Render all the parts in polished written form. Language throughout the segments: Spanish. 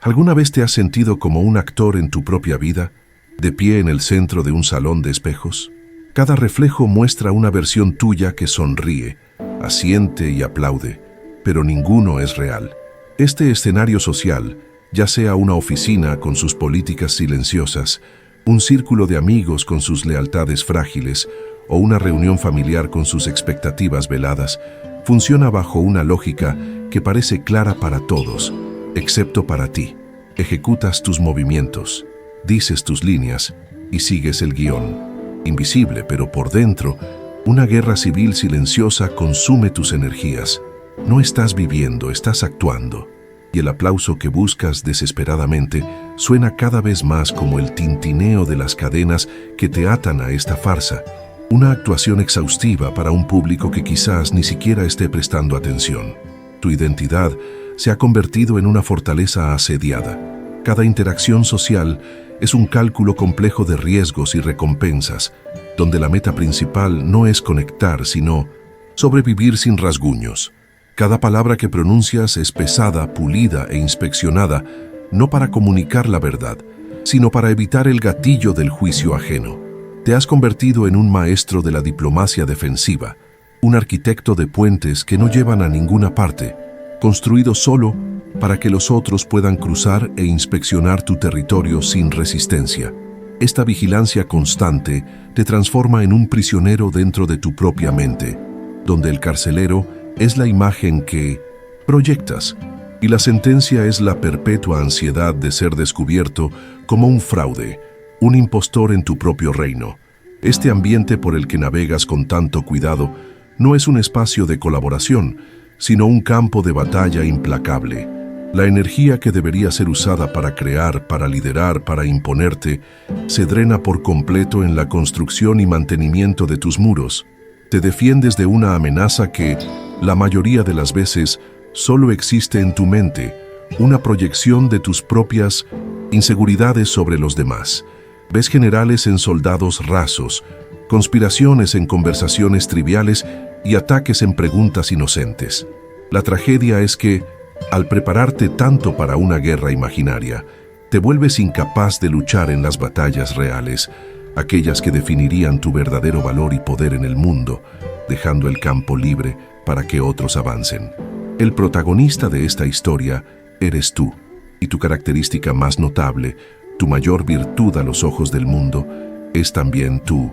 ¿Alguna vez te has sentido como un actor en tu propia vida, de pie en el centro de un salón de espejos? Cada reflejo muestra una versión tuya que sonríe, asiente y aplaude, pero ninguno es real. Este escenario social, ya sea una oficina con sus políticas silenciosas, un círculo de amigos con sus lealtades frágiles o una reunión familiar con sus expectativas veladas, funciona bajo una lógica que parece clara para todos, excepto para ti. Ejecutas tus movimientos, dices tus líneas y sigues el guión. Invisible, pero por dentro, una guerra civil silenciosa consume tus energías. No estás viviendo, estás actuando. Y el aplauso que buscas desesperadamente suena cada vez más como el tintineo de las cadenas que te atan a esta farsa. Una actuación exhaustiva para un público que quizás ni siquiera esté prestando atención. Tu identidad se ha convertido en una fortaleza asediada. Cada interacción social es un cálculo complejo de riesgos y recompensas, donde la meta principal no es conectar, sino sobrevivir sin rasguños. Cada palabra que pronuncias es pesada, pulida e inspeccionada, no para comunicar la verdad, sino para evitar el gatillo del juicio ajeno. Te has convertido en un maestro de la diplomacia defensiva, un arquitecto de puentes que no llevan a ninguna parte, construido solo para que los otros puedan cruzar e inspeccionar tu territorio sin resistencia. Esta vigilancia constante te transforma en un prisionero dentro de tu propia mente, donde el carcelero es la imagen que proyectas y la sentencia es la perpetua ansiedad de ser descubierto como un fraude, un impostor en tu propio reino. Este ambiente por el que navegas con tanto cuidado no es un espacio de colaboración, sino un campo de batalla implacable. La energía que debería ser usada para crear, para liderar, para imponerte, se drena por completo en la construcción y mantenimiento de tus muros. Te defiendes de una amenaza que, la mayoría de las veces, solo existe en tu mente, una proyección de tus propias inseguridades sobre los demás. Ves generales en soldados rasos, conspiraciones en conversaciones triviales y ataques en preguntas inocentes. La tragedia es que, al prepararte tanto para una guerra imaginaria, te vuelves incapaz de luchar en las batallas reales, aquellas que definirían tu verdadero valor y poder en el mundo, dejando el campo libre para que otros avancen. El protagonista de esta historia eres tú, y tu característica más notable, tu mayor virtud a los ojos del mundo, es también tu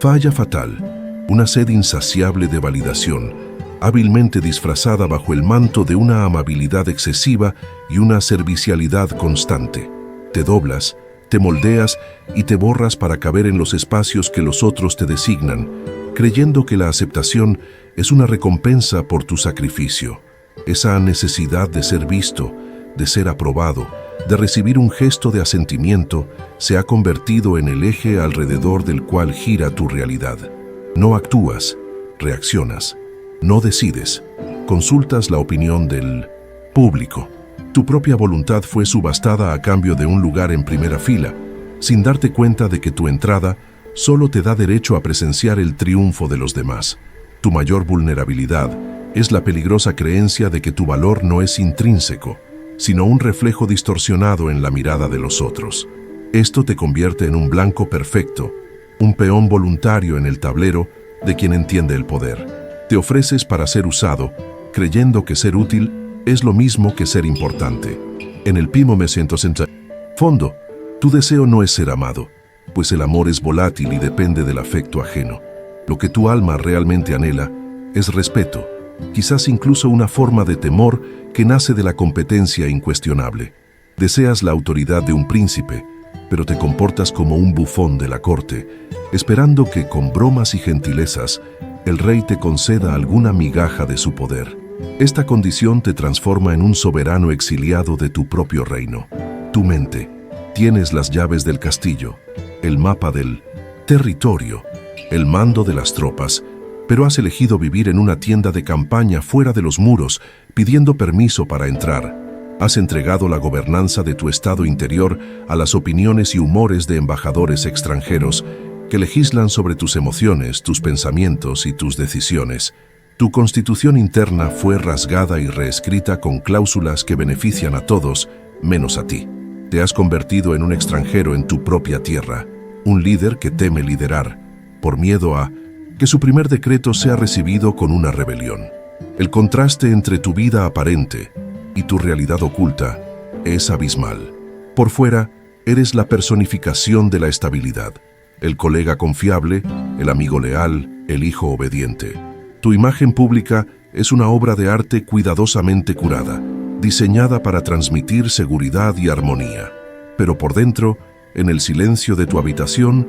falla fatal, una sed insaciable de validación, hábilmente disfrazada bajo el manto de una amabilidad excesiva y una servicialidad constante. Te doblas, te moldeas y te borras para caber en los espacios que los otros te designan, creyendo que la aceptación es una recompensa por tu sacrificio. Esa necesidad de ser visto, de ser aprobado, de recibir un gesto de asentimiento, se ha convertido en el eje alrededor del cual gira tu realidad. No actúas, reaccionas. No decides, consultas la opinión del público. Tu propia voluntad fue subastada a cambio de un lugar en primera fila, sin darte cuenta de que tu entrada solo te da derecho a presenciar el triunfo de los demás. Tu mayor vulnerabilidad es la peligrosa creencia de que tu valor no es intrínseco, sino un reflejo distorsionado en la mirada de los otros. Esto te convierte en un blanco perfecto, un peón voluntario en el tablero de quien entiende el poder. Te ofreces para ser usado, creyendo que ser útil es lo mismo que ser importante. En el Pimo me siento fondo, tu deseo no es ser amado, pues el amor es volátil y depende del afecto ajeno. Lo que tu alma realmente anhela es respeto, quizás incluso una forma de temor que nace de la competencia incuestionable. Deseas la autoridad de un príncipe, pero te comportas como un bufón de la corte, esperando que con bromas y gentilezas el rey te conceda alguna migaja de su poder. Esta condición te transforma en un soberano exiliado de tu propio reino. Tu mente, tienes las llaves del castillo, el mapa del territorio, el mando de las tropas, pero has elegido vivir en una tienda de campaña fuera de los muros, pidiendo permiso para entrar. Has entregado la gobernanza de tu estado interior a las opiniones y humores de embajadores extranjeros que legislan sobre tus emociones, tus pensamientos y tus decisiones. Tu constitución interna fue rasgada y reescrita con cláusulas que benefician a todos, menos a ti. Te has convertido en un extranjero en tu propia tierra, un líder que teme liderar, por miedo a que su primer decreto sea recibido con una rebelión. El contraste entre tu vida aparente y tu realidad oculta es abismal. Por fuera, eres la personificación de la estabilidad, el colega confiable, el amigo leal, el hijo obediente. Tu imagen pública es una obra de arte cuidadosamente curada, diseñada para transmitir seguridad y armonía. Pero por dentro, en el silencio de tu habitación,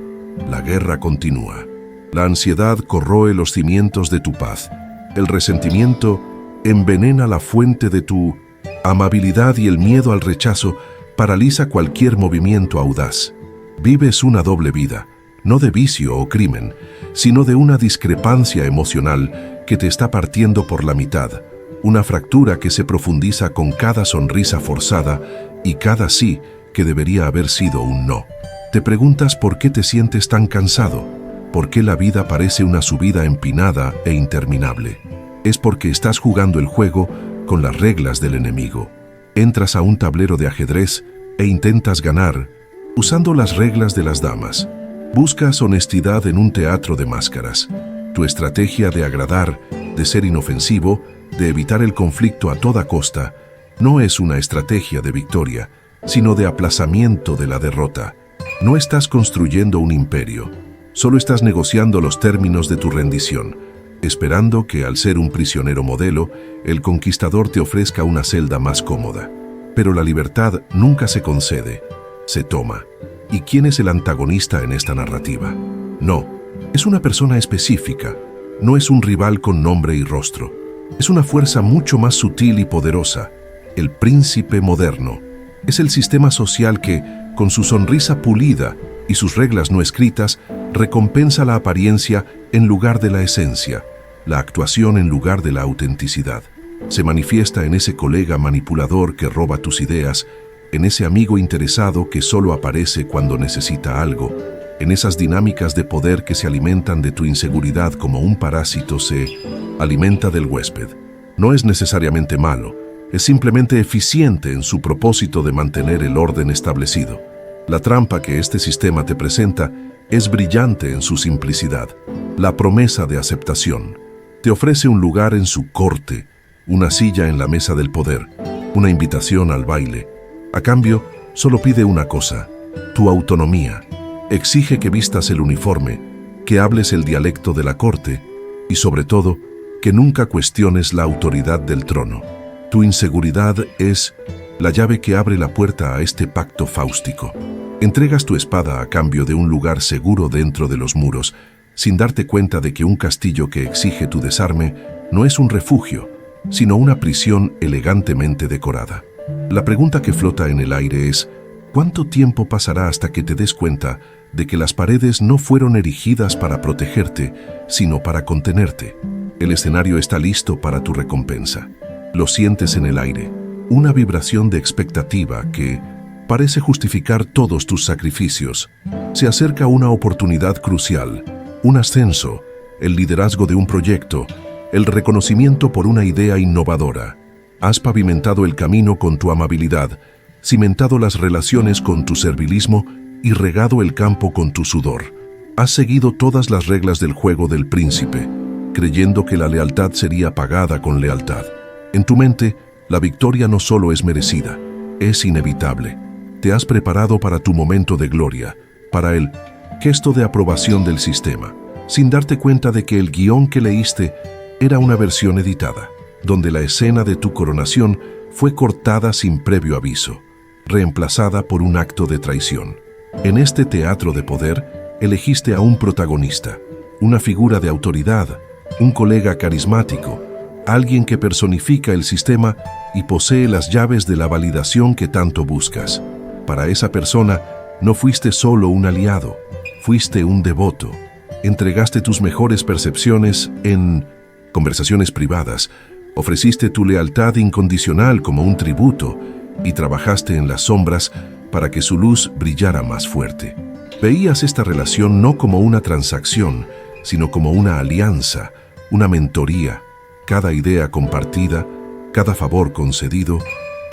la guerra continúa. La ansiedad corroe los cimientos de tu paz. El resentimiento envenena la fuente de tu amabilidad y el miedo al rechazo paraliza cualquier movimiento audaz. Vives una doble vida, no de vicio o crimen, sino de una discrepancia emocional que te está partiendo por la mitad, una fractura que se profundiza con cada sonrisa forzada y cada sí que debería haber sido un no. Te preguntas por qué te sientes tan cansado, por qué la vida parece una subida empinada e interminable. Es porque estás jugando el juego con las reglas del enemigo. Entras a un tablero de ajedrez e intentas ganar, usando las reglas de las damas. Buscas honestidad en un teatro de máscaras. Tu estrategia de agradar, de ser inofensivo, de evitar el conflicto a toda costa, no es una estrategia de victoria, sino de aplazamiento de la derrota. No estás construyendo un imperio, solo estás negociando los términos de tu rendición, esperando que, al ser un prisionero modelo, el conquistador te ofrezca una celda más cómoda. Pero la libertad nunca se concede, se toma. ¿Y quién es el antagonista en esta narrativa? No, es una persona específica, no es un rival con nombre y rostro. Es una fuerza mucho más sutil y poderosa, el príncipe moderno. Es el sistema social que, con su sonrisa pulida y sus reglas no escritas, recompensa la apariencia en lugar de la esencia, la actuación en lugar de la autenticidad. Se manifiesta en ese colega manipulador que roba tus ideas, en ese amigo interesado que solo aparece cuando necesita algo, en esas dinámicas de poder que se alimentan de tu inseguridad como un parásito se alimenta del huésped. No es necesariamente malo, es simplemente eficiente en su propósito de mantener el orden establecido. La trampa que este sistema te presenta es brillante en su simplicidad. La promesa de aceptación. Te ofrece un lugar en su corte, una silla en la mesa del poder, una invitación al baile. A cambio, solo pide una cosa, tu autonomía. Exige que vistas el uniforme, que hables el dialecto de la corte y, sobre todo, que nunca cuestiones la autoridad del trono. Tu inseguridad es la llave que abre la puerta a este pacto fáustico. Entregas tu espada a cambio de un lugar seguro dentro de los muros, sin darte cuenta de que un castillo que exige tu desarme no es un refugio, sino una prisión elegantemente decorada. La pregunta que flota en el aire es, ¿cuánto tiempo pasará hasta que te des cuenta de que las paredes no fueron erigidas para protegerte, sino para contenerte? El escenario está listo para tu recompensa. Lo sientes en el aire, una vibración de expectativa que parece justificar todos tus sacrificios. Se acerca una oportunidad crucial, un ascenso, el liderazgo de un proyecto, el reconocimiento por una idea innovadora. Has pavimentado el camino con tu amabilidad, cimentado las relaciones con tu servilismo y regado el campo con tu sudor. Has seguido todas las reglas del juego del príncipe, creyendo que la lealtad sería pagada con lealtad. En tu mente, la victoria no solo es merecida, es inevitable. Te has preparado para tu momento de gloria, para el gesto de aprobación del sistema, sin darte cuenta de que el guión que leíste era una versión editada, donde la escena de tu coronación fue cortada sin previo aviso, reemplazada por un acto de traición. En este teatro de poder, elegiste a un protagonista, una figura de autoridad, un colega carismático, alguien que personifica el sistema y posee las llaves de la validación que tanto buscas. Para esa persona, no fuiste solo un aliado, fuiste un devoto. Entregaste tus mejores percepciones en conversaciones privadas, ofreciste tu lealtad incondicional como un tributo y trabajaste en las sombras para que su luz brillara más fuerte. Veías esta relación no como una transacción, sino como una alianza, una mentoría. Cada idea compartida, cada favor concedido,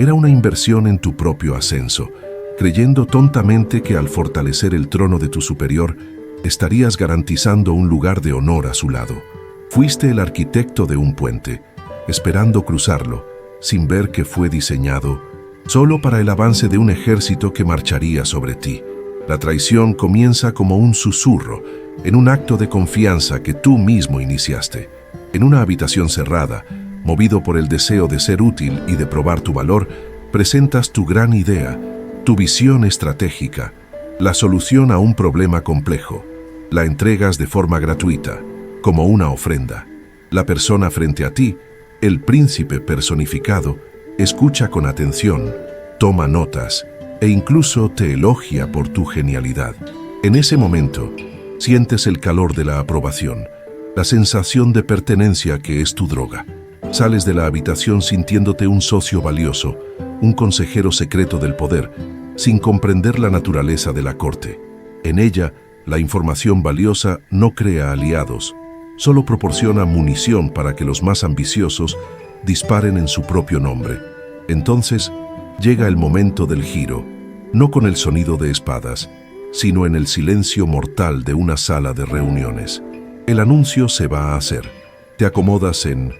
Era una inversión en tu propio ascenso, creyendo tontamente que al fortalecer el trono de tu superior, estarías garantizando un lugar de honor a su lado. Fuiste el arquitecto de un puente, esperando cruzarlo, sin ver que fue diseñado solo para el avance de un ejército que marcharía sobre ti. La traición comienza como un susurro, en un acto de confianza que tú mismo iniciaste. En una habitación cerrada, movido por el deseo de ser útil y de probar tu valor, presentas tu gran idea, tu visión estratégica, la solución a un problema complejo. La entregas de forma gratuita, como una ofrenda. La persona frente a ti, el príncipe personificado, escucha con atención, toma notas e incluso te elogia por tu genialidad. En ese momento, sientes el calor de la aprobación, la sensación de pertenencia que es tu droga. Sales de la habitación sintiéndote un socio valioso, un consejero secreto del poder, sin comprender la naturaleza de la corte. En ella, la información valiosa no crea aliados, solo proporciona munición para que los más ambiciosos disparen en su propio nombre. Entonces, llega el momento del giro, no con el sonido de espadas, sino en el silencio mortal de una sala de reuniones. El anuncio se va a hacer. Te acomodas en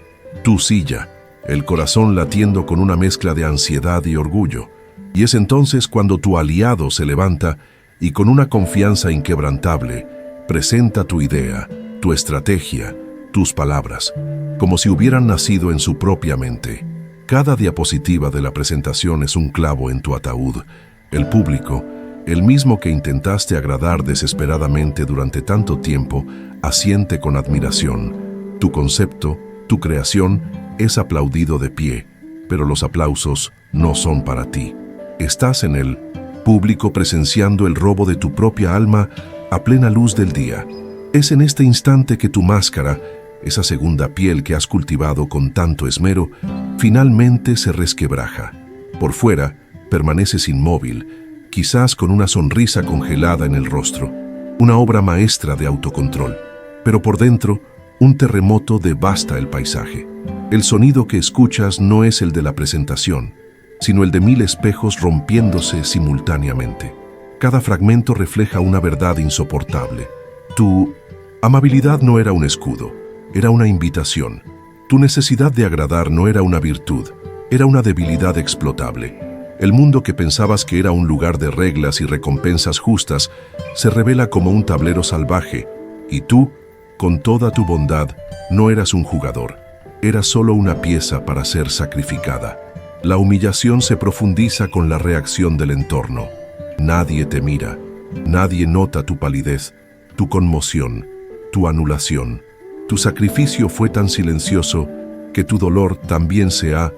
tu silla, el corazón latiendo con una mezcla de ansiedad y orgullo. Y es entonces cuando tu aliado se levanta y con una confianza inquebrantable presenta tu idea, tu estrategia, tus palabras, como si hubieran nacido en su propia mente. Cada diapositiva de la presentación es un clavo en tu ataúd. El público, el mismo que intentaste agradar desesperadamente durante tanto tiempo, asiente con admiración. Tu concepto, tu creación, es aplaudido de pie, pero los aplausos no son para ti. Estás en el público presenciando el robo de tu propia alma a plena luz del día. Es en este instante que tu máscara, esa segunda piel que has cultivado con tanto esmero, finalmente se resquebraja. Por fuera, permaneces inmóvil, quizás con una sonrisa congelada en el rostro, una obra maestra de autocontrol. Pero por dentro, un terremoto devasta el paisaje. El sonido que escuchas no es el de la presentación, sino el de 1000 espejos rompiéndose simultáneamente. Cada fragmento refleja una verdad insoportable. Tu amabilidad no era un escudo, era una invitación. Tu necesidad de agradar no era una virtud, era una debilidad explotable. El mundo que pensabas que era un lugar de reglas y recompensas justas se revela como un tablero salvaje, y tú, con toda tu bondad, no eras un jugador, eras solo una pieza para ser sacrificada. La humillación se profundiza con la reacción del entorno. Nadie te mira, nadie nota tu palidez, tu conmoción, tu anulación. Tu sacrificio fue tan silencioso que tu dolor también se ha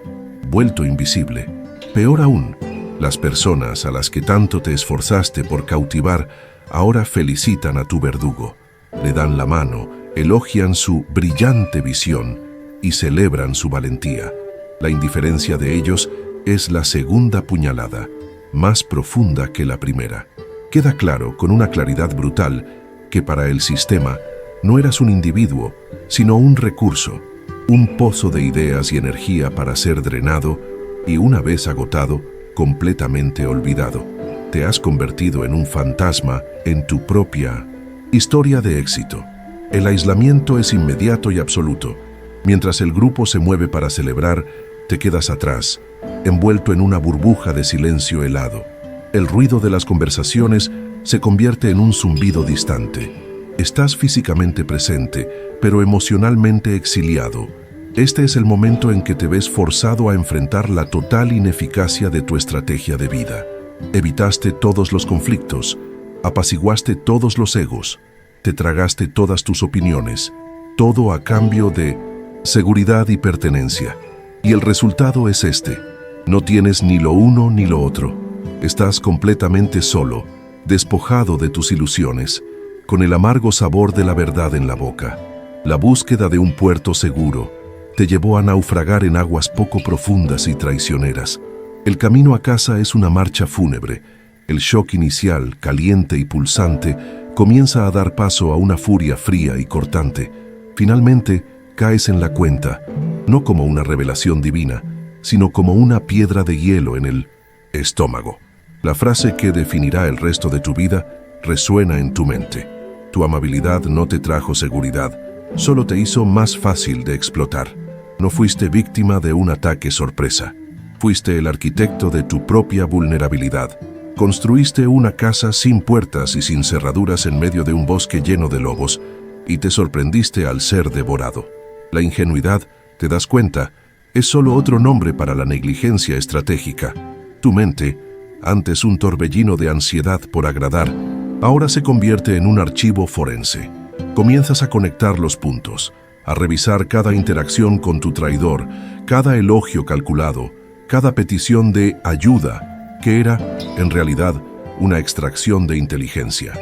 vuelto invisible. Peor aún, las personas a las que tanto te esforzaste por cautivar ahora felicitan a tu verdugo, le dan la mano, elogian su brillante visión y celebran su valentía. La indiferencia de ellos es la segunda puñalada, más profunda que la primera. Queda claro con una claridad brutal que para el sistema no eras un individuo, sino un recurso, un pozo de ideas y energía para ser drenado y, una vez agotado, completamente olvidado. Te has convertido en un fantasma en tu propia historia de éxito. El aislamiento es inmediato y absoluto. Mientras el grupo se mueve para celebrar, te quedas atrás, envuelto en una burbuja de silencio helado. El ruido de las conversaciones se convierte en un zumbido distante. Estás físicamente presente, pero emocionalmente exiliado. Este es el momento en que te ves forzado a enfrentar la total ineficacia de tu estrategia de vida. Evitaste todos los conflictos, apaciguaste todos los egos, te tragaste todas tus opiniones, todo a cambio de seguridad y pertenencia. Y el resultado es este. No tienes ni lo uno ni lo otro. Estás completamente solo, despojado de tus ilusiones, con el amargo sabor de la verdad en la boca. La búsqueda de un puerto seguro te llevó a naufragar en aguas poco profundas y traicioneras. El camino a casa es una marcha fúnebre. El shock inicial, caliente y pulsante, comienza a dar paso a una furia fría y cortante. Finalmente, caes en la cuenta, no como una revelación divina, sino como una piedra de hielo en el estómago. La frase que definirá el resto de tu vida resuena en tu mente. Tu amabilidad no te trajo seguridad, solo te hizo más fácil de explotar. No fuiste víctima de un ataque sorpresa. Fuiste el arquitecto de tu propia vulnerabilidad. Construiste una casa sin puertas y sin cerraduras en medio de un bosque lleno de lobos, y te sorprendiste al ser devorado. La ingenuidad, te das cuenta, es solo otro nombre para la negligencia estratégica. Tu mente, antes un torbellino de ansiedad por agradar, ahora se convierte en un archivo forense. Comienzas a conectar los puntos, a revisar cada interacción con tu traidor, cada elogio calculado, cada petición de ayuda, que era, en realidad, una extracción de inteligencia.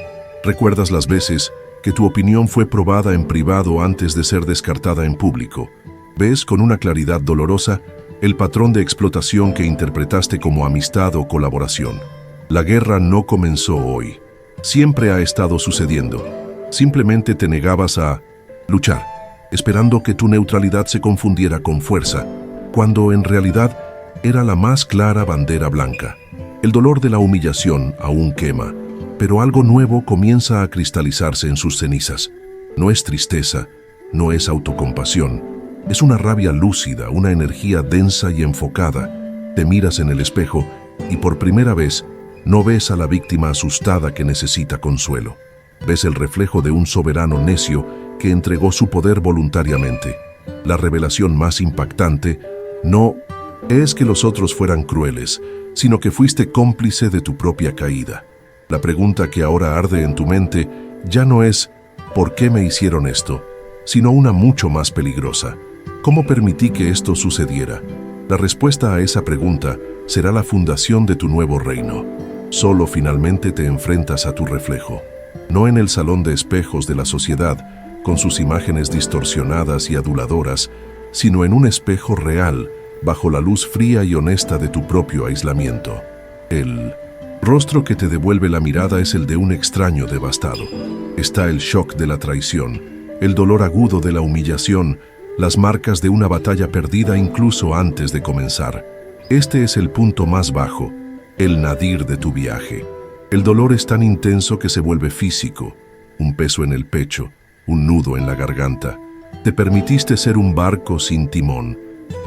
¿Recuerdas las veces que tu opinión fue probada en privado antes de ser descartada en público? ¿Ves con una claridad dolorosa el patrón de explotación que interpretaste como amistad o colaboración? La guerra no comenzó hoy. Siempre ha estado sucediendo. Simplemente te negabas a luchar, esperando que tu neutralidad se confundiera con fuerza, cuando en realidad era la más clara bandera blanca. El dolor de la humillación aún quema, pero algo nuevo comienza a cristalizarse en sus cenizas. No es tristeza, no es autocompasión, es una rabia lúcida, una energía densa y enfocada. Te miras en el espejo y por primera vez no ves a la víctima asustada que necesita consuelo. Ves el reflejo de un soberano necio que entregó su poder voluntariamente. La revelación más impactante no es que los otros fueran crueles, sino que fuiste cómplice de tu propia caída. La pregunta que ahora arde en tu mente ya no es ¿por qué me hicieron esto?, sino una mucho más peligrosa. ¿Cómo permití que esto sucediera? La respuesta a esa pregunta será la fundación de tu nuevo reino. Solo finalmente te enfrentas a tu reflejo. No en el salón de espejos de la sociedad, con sus imágenes distorsionadas y aduladoras, sino en un espejo real, bajo la luz fría y honesta de tu propio aislamiento. El rostro que te devuelve la mirada es el de un extraño devastado. Está el shock de la traición, el dolor agudo de la humillación, las marcas de una batalla perdida incluso antes de comenzar. Este es el punto más bajo, el nadir de tu viaje. El dolor es tan intenso que se vuelve físico, un peso en el pecho, un nudo en la garganta. Te permitiste ser un barco sin timón,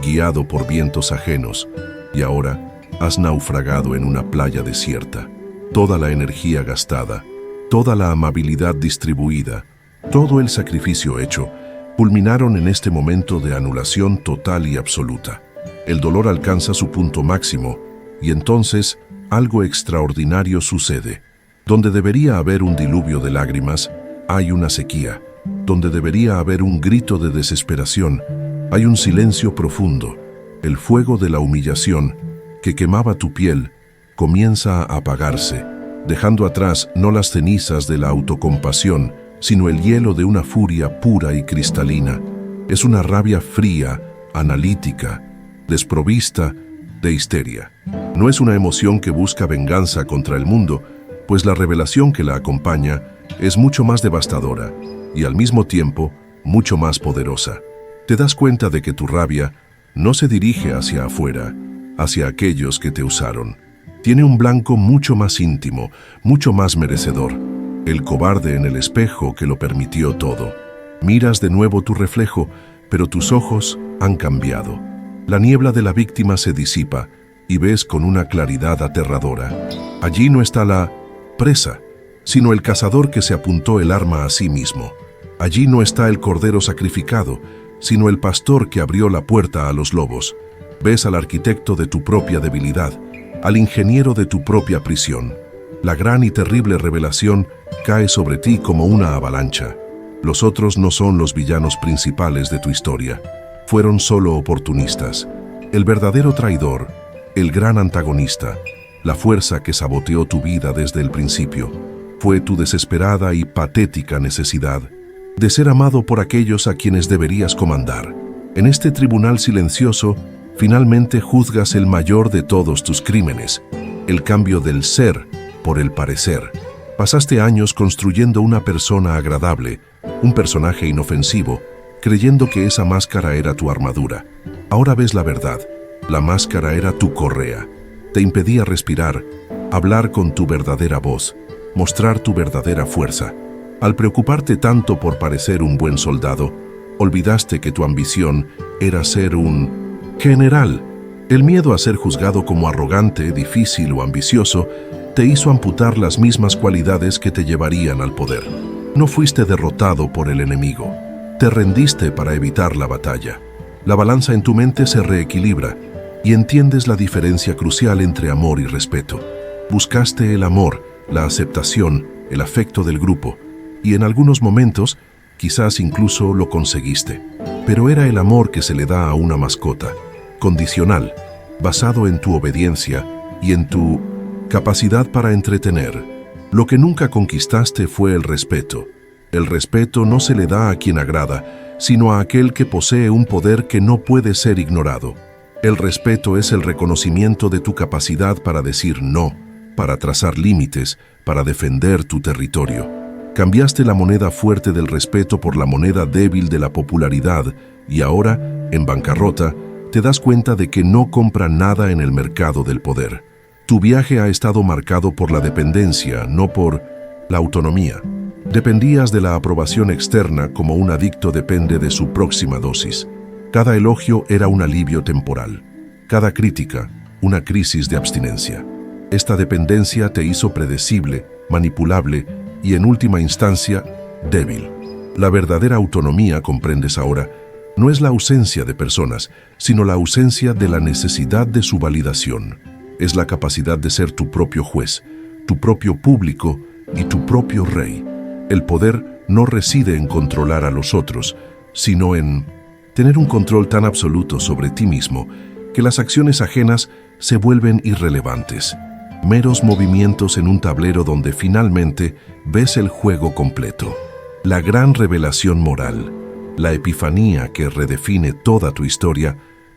guiado por vientos ajenos, y ahora has naufragado en una playa desierta. Toda la energía gastada, toda la amabilidad distribuida, todo el sacrificio hecho, culminaron en este momento de anulación total y absoluta. El dolor alcanza su punto máximo, y entonces algo extraordinario sucede. Donde debería haber un diluvio de lágrimas, hay una sequía. Donde debería haber un grito de desesperación, hay un silencio profundo. El fuego de la humillación, que quemaba tu piel, comienza a apagarse, dejando atrás no las cenizas de la autocompasión, sino el hielo de una furia pura y cristalina. Es una rabia fría, analítica, desprovista de histeria. No es una emoción que busca venganza contra el mundo, pues la revelación que la acompaña es mucho más devastadora y al mismo tiempo mucho más poderosa. Te das cuenta de que tu rabia no se dirige hacia afuera, hacia aquellos que te usaron. Tiene un blanco mucho más íntimo, mucho más merecedor. El cobarde en el espejo que lo permitió todo. Miras de nuevo tu reflejo, pero tus ojos han cambiado. La niebla de la víctima se disipa y ves con una claridad aterradora. Allí no está la presa, sino el cazador que se apuntó el arma a sí mismo. Allí no está el cordero sacrificado, sino el pastor que abrió la puerta a los lobos. Ves al arquitecto de tu propia debilidad, al ingeniero de tu propia prisión. La gran y terrible revelación cae sobre ti como una avalancha. Los otros no son los villanos principales de tu historia. Fueron solo oportunistas. El verdadero traidor, el gran antagonista, la fuerza que saboteó tu vida desde el principio, fue tu desesperada y patética necesidad de ser amado por aquellos a quienes deberías comandar. En este tribunal silencioso, finalmente juzgas el mayor de todos tus crímenes, el cambio del ser por el parecer. Pasaste años construyendo una persona agradable, un personaje inofensivo, creyendo que esa máscara era tu armadura. Ahora ves la verdad. La máscara era tu correa. Te impedía respirar, hablar con tu verdadera voz, mostrar tu verdadera fuerza. Al preocuparte tanto por parecer un buen soldado, olvidaste que tu ambición era ser un general. El miedo a ser juzgado como arrogante, difícil o ambicioso te hizo amputar las mismas cualidades que te llevarían al poder. No fuiste derrotado por el enemigo. Te rendiste para evitar la batalla. La balanza en tu mente se reequilibra y entiendes la diferencia crucial entre amor y respeto. Buscaste el amor, la aceptación, el afecto del grupo, y en algunos momentos quizás incluso lo conseguiste. Pero era el amor que se le da a una mascota, condicional, basado en tu obediencia y en tu capacidad para entretener. Lo que nunca conquistaste fue el respeto. El respeto no se le da a quien agrada, sino a aquel que posee un poder que no puede ser ignorado. El respeto es el reconocimiento de tu capacidad para decir no, para trazar límites, para defender tu territorio. Cambiaste la moneda fuerte del respeto por la moneda débil de la popularidad y ahora, en bancarrota, te das cuenta de que no compra nada en el mercado del poder. Tu viaje ha estado marcado por la dependencia, no por la autonomía. Dependías de la aprobación externa como un adicto depende de su próxima dosis. Cada elogio era un alivio temporal. Cada crítica, una crisis de abstinencia. Esta dependencia te hizo predecible, manipulable y, en última instancia, débil. La verdadera autonomía, comprendes ahora, no es la ausencia de personas, sino la ausencia de la necesidad de su validación. Es la capacidad de ser tu propio juez, tu propio público y tu propio rey. El poder no reside en controlar a los otros, sino en tener un control tan absoluto sobre ti mismo que las acciones ajenas se vuelven irrelevantes. Meros movimientos en un tablero donde finalmente ves el juego completo. La gran revelación moral, la epifanía que redefine toda tu historia,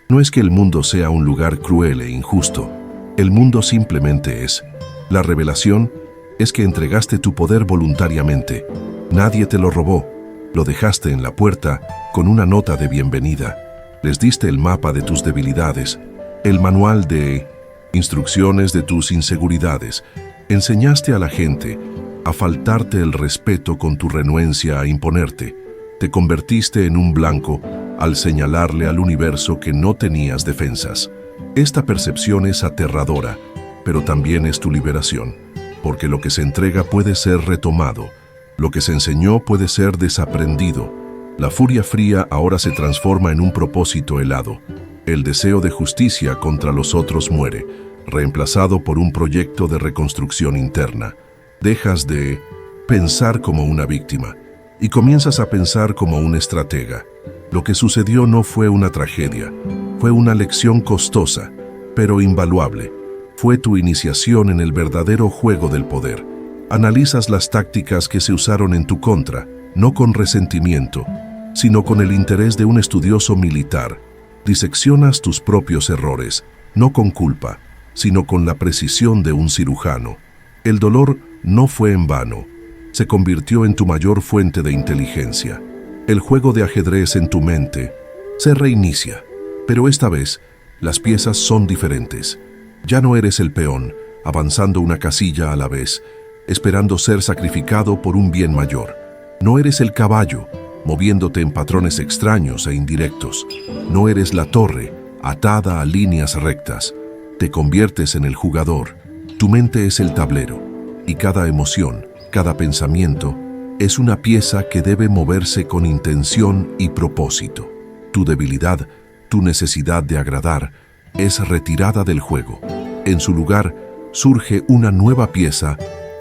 no es que el mundo sea un lugar cruel e injusto. El mundo simplemente es. La revelación es que entregaste tu poder voluntariamente. Nadie te lo robó. Lo dejaste en la puerta con una nota de bienvenida. Les diste el mapa de tus debilidades, el manual de instrucciones de tus inseguridades. Enseñaste a la gente a faltarte el respeto con tu renuencia a imponerte. Te convertiste en un blanco al señalarle al universo que no tenías defensas. Esta percepción es aterradora, pero también es tu liberación, porque lo que se entrega puede ser retomado, lo que se enseñó puede ser desaprendido. La furia fría ahora se transforma en un propósito helado. El deseo de justicia contra los otros muere, reemplazado por un proyecto de reconstrucción interna. Dejas de pensar como una víctima y comienzas a pensar como un estratega. Lo que sucedió no fue una tragedia, fue una lección costosa, pero invaluable. Fue tu iniciación en el verdadero juego del poder. Analizas las tácticas que se usaron en tu contra, no con resentimiento, sino con el interés de un estudioso militar. Diseccionas tus propios errores, no con culpa, sino con la precisión de un cirujano. El dolor no fue en vano, se convirtió en tu mayor fuente de inteligencia. El juego de ajedrez en tu mente se reinicia, pero esta vez las piezas son diferentes. Ya no eres el peón, avanzando una casilla a la vez, esperando ser sacrificado por un bien mayor. No eres el caballo, moviéndote en patrones extraños e indirectos. No eres la torre, atada a líneas rectas. Te conviertes en el jugador. Tu mente es el tablero, y cada emoción, cada pensamiento, es una pieza que debe moverse con intención y propósito. Tu debilidad, tu necesidad de agradar, es retirada del juego. En su lugar, surge una nueva pieza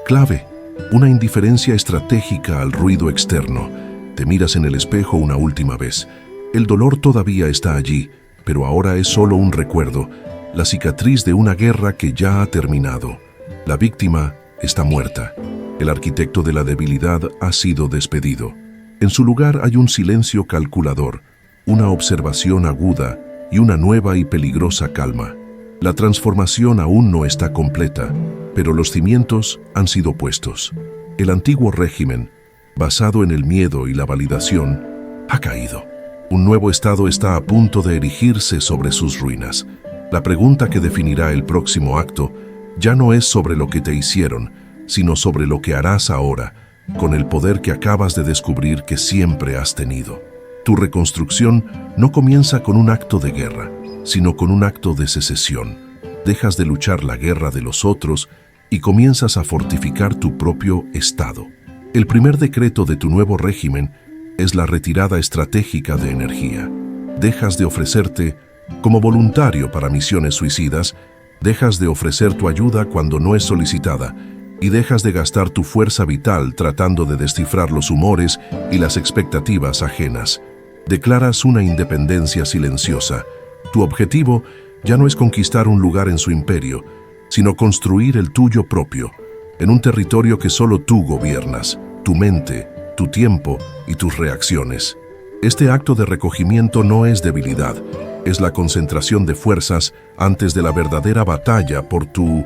clave, una indiferencia estratégica al ruido externo. Te miras en el espejo una última vez. El dolor todavía está allí, pero ahora es solo un recuerdo, la cicatriz de una guerra que ya ha terminado. La víctima está muerta. El arquitecto de la debilidad ha sido despedido. En su lugar hay un silencio calculador, una observación aguda y una nueva y peligrosa calma. La transformación aún no está completa, pero los cimientos han sido puestos. El antiguo régimen, basado en el miedo y la validación, ha caído. Un nuevo estado está a punto de erigirse sobre sus ruinas. La pregunta que definirá el próximo acto ya no es sobre lo que te hicieron, sino sobre lo que harás ahora, con el poder que acabas de descubrir que siempre has tenido. Tu reconstrucción no comienza con un acto de guerra, sino con un acto de secesión. Dejas de luchar la guerra de los otros y comienzas a fortificar tu propio estado. El primer decreto de tu nuevo régimen es la retirada estratégica de energía. Dejas de ofrecerte como voluntario para misiones suicidas, dejas de ofrecer tu ayuda cuando no es solicitada y dejas de gastar tu fuerza vital tratando de descifrar los humores y las expectativas ajenas. Declaras una independencia silenciosa. Tu objetivo ya no es conquistar un lugar en su imperio, sino construir el tuyo propio, en un territorio que solo tú gobiernas, tu mente, tu tiempo y tus reacciones. Este acto de recogimiento no es debilidad, es la concentración de fuerzas antes de la verdadera batalla por tu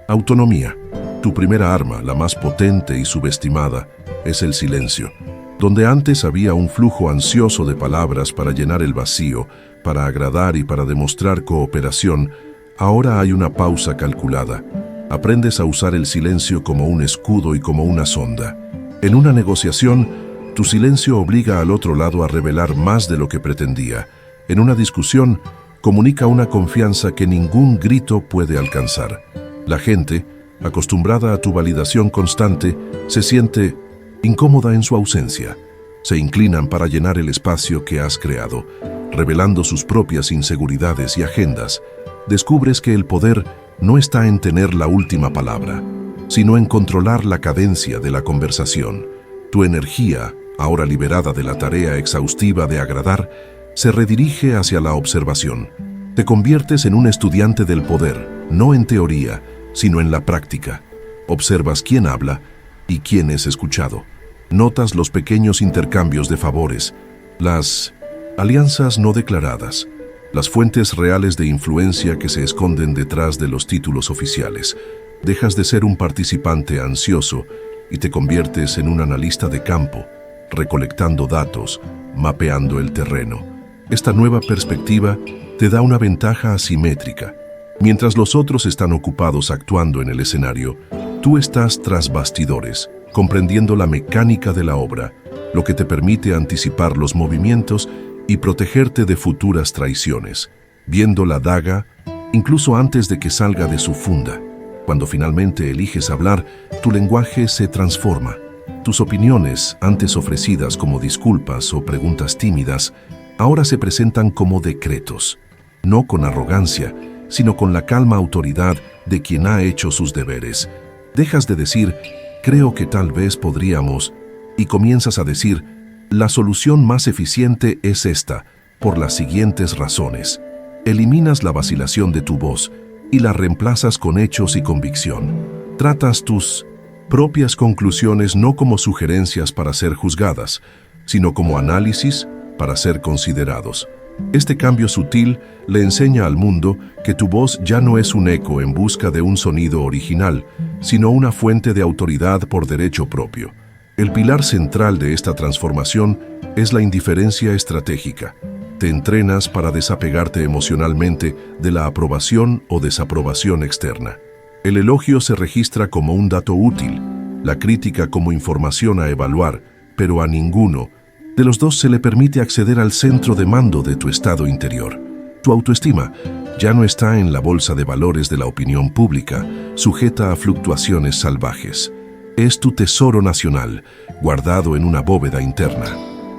autonomía. Tu primera arma, la más potente y subestimada, es el silencio. Donde antes había un flujo ansioso de palabras para llenar el vacío, para agradar y para demostrar cooperación, ahora hay una pausa calculada. Aprendes a usar el silencio como un escudo y como una sonda. En una negociación, tu silencio obliga al otro lado a revelar más de lo que pretendía. En una discusión, comunica una confianza que ningún grito puede alcanzar. La gente, acostumbrada a tu validación constante, se siente incómoda en su ausencia. Se inclinan para llenar el espacio que has creado, revelando sus propias inseguridades y agendas. Descubres que el poder no está en tener la última palabra, sino en controlar la cadencia de la conversación. Tu energía, ahora liberada de la tarea exhaustiva de agradar, se redirige hacia la observación. Te conviertes en un estudiante del poder, no en teoría, sino en la práctica. Observas quién habla y quién es escuchado. Notas los pequeños intercambios de favores, las alianzas no declaradas, las fuentes reales de influencia que se esconden detrás de los títulos oficiales. Dejas de ser un participante ansioso y te conviertes en un analista de campo, recolectando datos, mapeando el terreno. Esta nueva perspectiva te da una ventaja asimétrica. Mientras los otros están ocupados actuando en el escenario, tú estás tras bastidores, comprendiendo la mecánica de la obra, lo que te permite anticipar los movimientos y protegerte de futuras traiciones, viendo la daga incluso antes de que salga de su funda. Cuando finalmente eliges hablar, tu lenguaje se transforma. Tus opiniones, antes ofrecidas como disculpas o preguntas tímidas, ahora se presentan como decretos, no con arrogancia, sino con la calma autoridad de quien ha hecho sus deberes. Dejas de decir, creo que tal vez podríamos, y comienzas a decir, la solución más eficiente es esta, por las siguientes razones. Eliminas la vacilación de tu voz y la reemplazas con hechos y convicción. Tratas tus propias conclusiones no como sugerencias para ser juzgadas, sino como análisis para ser considerados. Este cambio sutil le enseña al mundo que tu voz ya no es un eco en busca de un sonido original, sino una fuente de autoridad por derecho propio. El pilar central de esta transformación es la indiferencia estratégica. Te entrenas para desapegarte emocionalmente de la aprobación o desaprobación externa. El elogio se registra como un dato útil, la crítica como información a evaluar, pero a ninguno de los dos se le permite acceder al centro de mando de tu estado interior. Tu autoestima ya no está en la bolsa de valores de la opinión pública, sujeta a fluctuaciones salvajes. Es tu tesoro nacional, guardado en una bóveda interna.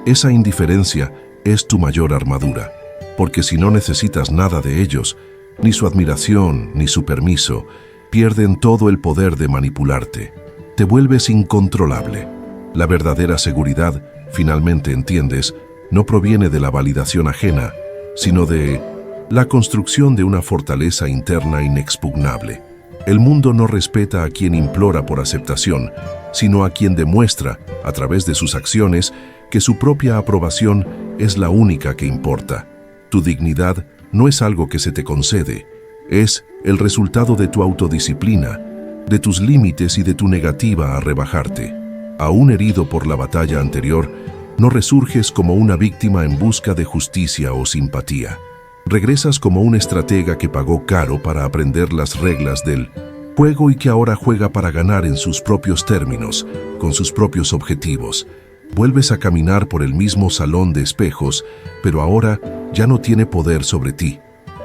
Esa indiferencia es tu mayor armadura, porque si no necesitas nada de ellos, ni su admiración, ni su permiso, pierden todo el poder de manipularte. Te vuelves incontrolable. La verdadera seguridad, finalmente entiendes, no proviene de la validación ajena, sino de la construcción de una fortaleza interna inexpugnable. El mundo no respeta a quien implora por aceptación, sino a quien demuestra, a través de sus acciones, que su propia aprobación es la única que importa. Tu dignidad no es algo que se te concede, es el resultado de tu autodisciplina, de tus límites y de tu negativa a rebajarte. Aún herido por la batalla anterior, no resurges como una víctima en busca de justicia o simpatía. Regresas como un estratega que pagó caro para aprender las reglas del juego y que ahora juega para ganar en sus propios términos, con sus propios objetivos. Vuelves a caminar por el mismo salón de espejos, pero ahora ya no tiene poder sobre ti.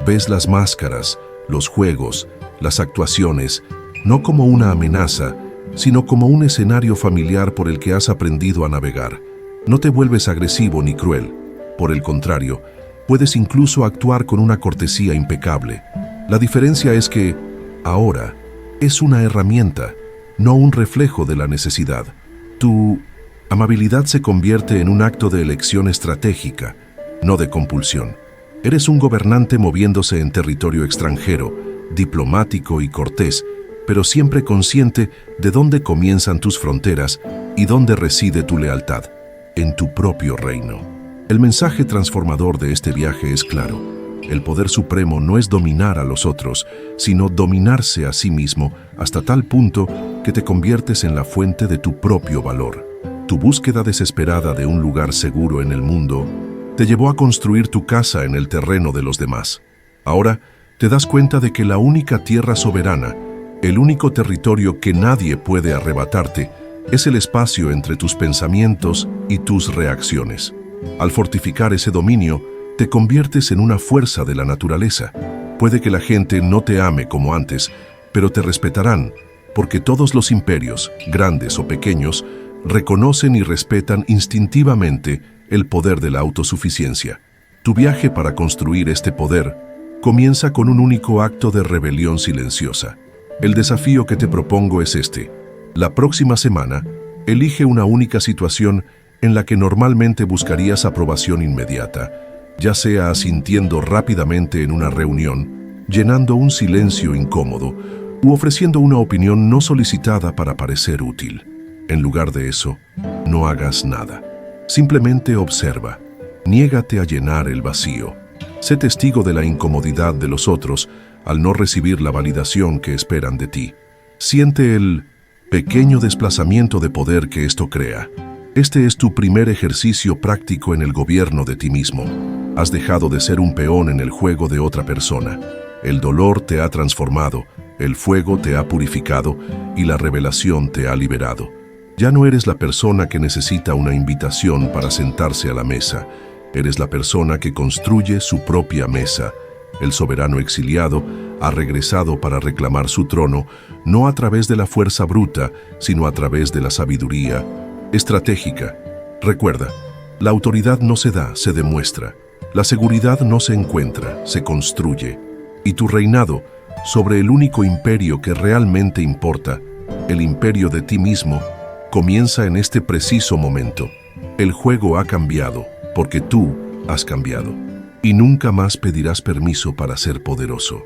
Ves las máscaras, los juegos, las actuaciones, no como una amenaza, sino como un escenario familiar por el que has aprendido a navegar. No te vuelves agresivo ni cruel. Por el contrario, puedes incluso actuar con una cortesía impecable. La diferencia es que, ahora, es una herramienta, no un reflejo de la necesidad. Tu amabilidad se convierte en un acto de elección estratégica, no de compulsión. Eres un gobernante moviéndose en territorio extranjero, diplomático y cortés, pero siempre consciente de dónde comienzan tus fronteras y dónde reside tu lealtad, en tu propio reino. El mensaje transformador de este viaje es claro. El poder supremo no es dominar a los otros, sino dominarse a sí mismo hasta tal punto que te conviertes en la fuente de tu propio valor. Tu búsqueda desesperada de un lugar seguro en el mundo te llevó a construir tu casa en el terreno de los demás. Ahora te das cuenta de que la única tierra soberana, el único territorio que nadie puede arrebatarte, es el espacio entre tus pensamientos y tus reacciones. Al fortificar ese dominio, te conviertes en una fuerza de la naturaleza. Puede que la gente no te ame como antes, pero te respetarán, porque todos los imperios, grandes o pequeños, reconocen y respetan instintivamente el poder de la autosuficiencia. Tu viaje para construir este poder comienza con un único acto de rebelión silenciosa. El desafío que te propongo es este. La próxima semana, elige una única situación en la que normalmente buscarías aprobación inmediata, ya sea asintiendo rápidamente en una reunión, llenando un silencio incómodo u ofreciendo una opinión no solicitada para parecer útil. En lugar de eso, no hagas nada. Simplemente observa. Niégate a llenar el vacío. Sé testigo de la incomodidad de los otros al no recibir la validación que esperan de ti. Siente el pequeño desplazamiento de poder que esto crea. Este es tu primer ejercicio práctico en el gobierno de ti mismo. Has dejado de ser un peón en el juego de otra persona. El dolor te ha transformado, el fuego te ha purificado y la revelación te ha liberado. Ya no eres la persona que necesita una invitación para sentarse a la mesa. Eres la persona que construye su propia mesa. El soberano exiliado ha regresado para reclamar su trono, no a través de la fuerza bruta, sino a través de la sabiduría estratégica. Recuerda, la autoridad no se da, se demuestra. La seguridad no se encuentra, se construye. Y tu reinado sobre el único imperio que realmente importa, el imperio de ti mismo, comienza en este preciso momento. El juego ha cambiado, porque tú has cambiado. Y nunca más pedirás permiso para ser poderoso.